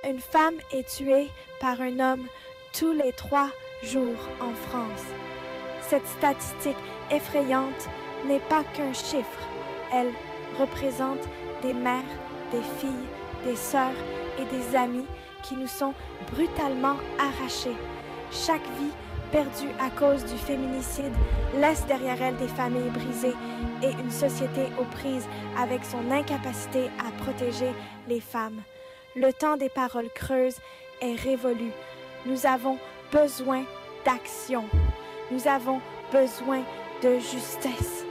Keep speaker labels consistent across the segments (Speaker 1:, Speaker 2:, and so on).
Speaker 1: Une femme est tuée par un homme tous les 3 jours en France. Cette statistique effrayante n'est pas qu'un chiffre. Elle représente des mères, des filles, des sœurs et des amis qui nous sont brutalement arrachés. Chaque vie perdue à cause du féminicide laisse derrière elle des familles brisées et une société aux prises avec son incapacité à protéger les femmes. Le temps des paroles creuses est révolu. Nous avons besoin d'action. Nous avons besoin de justice.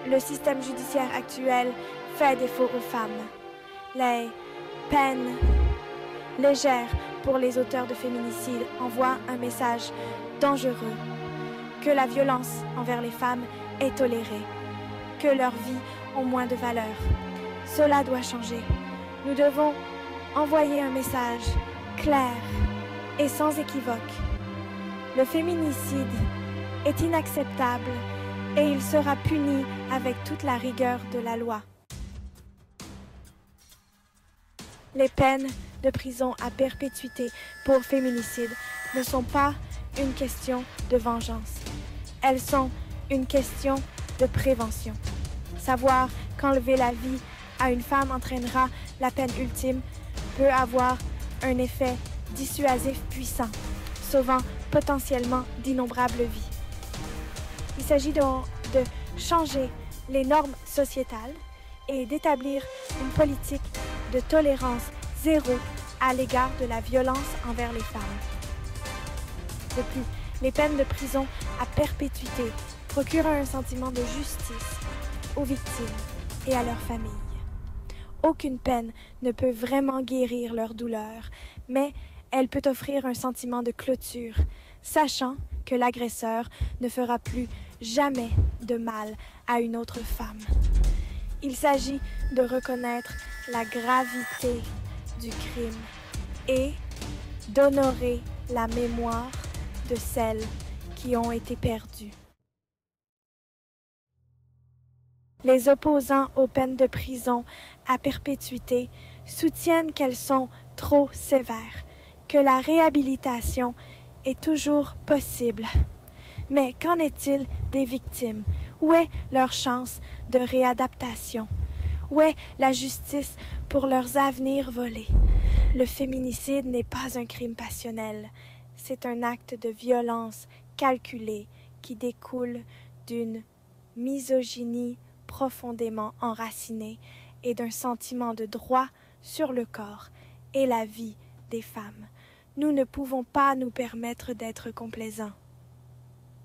Speaker 1: Le système judiciaire actuel fait défaut aux femmes. Les peines légères pour les auteurs de féminicide envoient un message dangereux, que la violence envers les femmes est tolérée, que leurs vies ont moins de valeur. Cela doit changer. Nous devons envoyer un message clair et sans équivoque. Le féminicide est inacceptable et il sera puni avec toute la rigueur de la loi. Les peines de prison à perpétuité pour féminicide ne sont pas une question de vengeance. Elles sont une question de prévention. Savoir qu'enlever la vie à une femme entraînera la peine ultime peut avoir un effet dissuasif puissant, sauvant potentiellement d'innombrables vies. Il s'agit donc de changer les normes sociétales et d'établir une politique de tolérance zéro à l'égard de la violence envers les femmes. De plus, les peines de prison à perpétuité procurent un sentiment de justice aux victimes et à leurs familles. Aucune peine ne peut vraiment guérir leur douleur, mais elle peut offrir un sentiment de clôture, sachant que l'agresseur ne fera plus jamais de mal à une autre femme. Il s'agit de reconnaître la gravité du crime et d'honorer la mémoire de celles qui ont été perdues. Les opposants aux peines de prison à perpétuité soutiennent qu'elles sont trop sévères, que la réhabilitation est toujours possible. Mais qu'en est-il des victimes? Où est leur chance de réadaptation? Où est la justice pour leurs avenirs volés? Le féminicide n'est pas un crime passionnel. C'est un acte de violence calculé qui découle d'une misogynie profondément enracinée et d'un sentiment de droit sur le corps et la vie des femmes. Nous ne pouvons pas nous permettre d'être complaisants.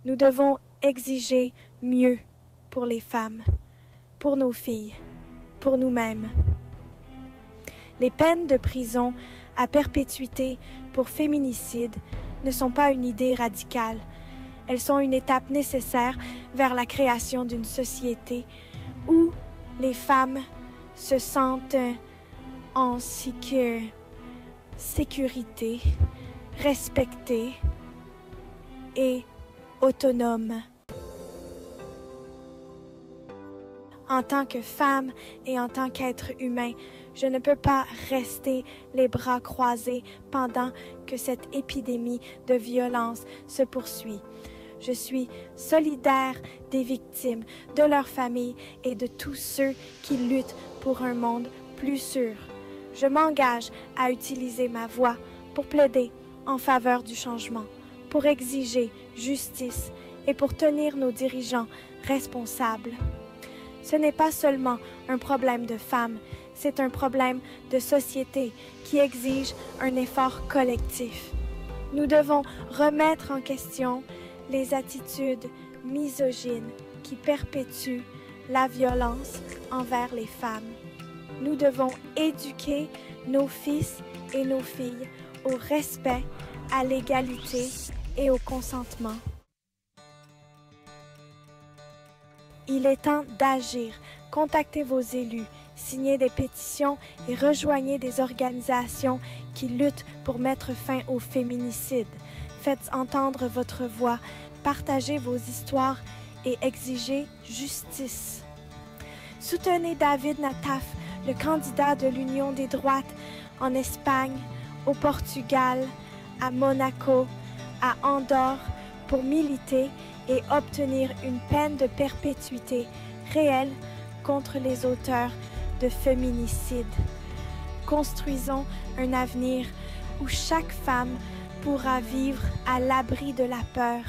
Speaker 1: Nous devons exiger mieux pour les femmes, pour nos filles, pour nous-mêmes. Les peines de prison à perpétuité pour féminicide ne sont pas une idée radicale. Elles sont une étape nécessaire vers la création d'une société où les femmes se sentent en sécurité, respectées et autonomes. En tant que femme et en tant qu'être humain, je ne peux pas rester les bras croisés pendant que cette épidémie de violence se poursuit. Je suis solidaire des victimes, de leurs familles et de tous ceux qui luttent pour un monde plus sûr. Je m'engage à utiliser ma voix pour plaider en faveur du changement, pour exiger justice et pour tenir nos dirigeants responsables. Ce n'est pas seulement un problème de femmes, c'est un problème de société qui exige un effort collectif. Nous devons remettre en question les attitudes misogynes qui perpétuent la violence envers les femmes. Nous devons éduquer nos fils et nos filles au respect, à l'égalité et au consentement. Il est temps d'agir. Contactez vos élus, signez des pétitions et rejoignez des organisations qui luttent pour mettre fin au féminicide. Faites entendre votre voix, partagez vos histoires et exigez justice. Soutenez David Nataf, le candidat de l'Union des droites en Espagne, au Portugal, à Monaco, à Andorre pour militer et obtenir une peine de perpétuité réelle contre les auteurs de féminicides. Construisons un avenir où chaque femme pourra vivre à l'abri de la peur.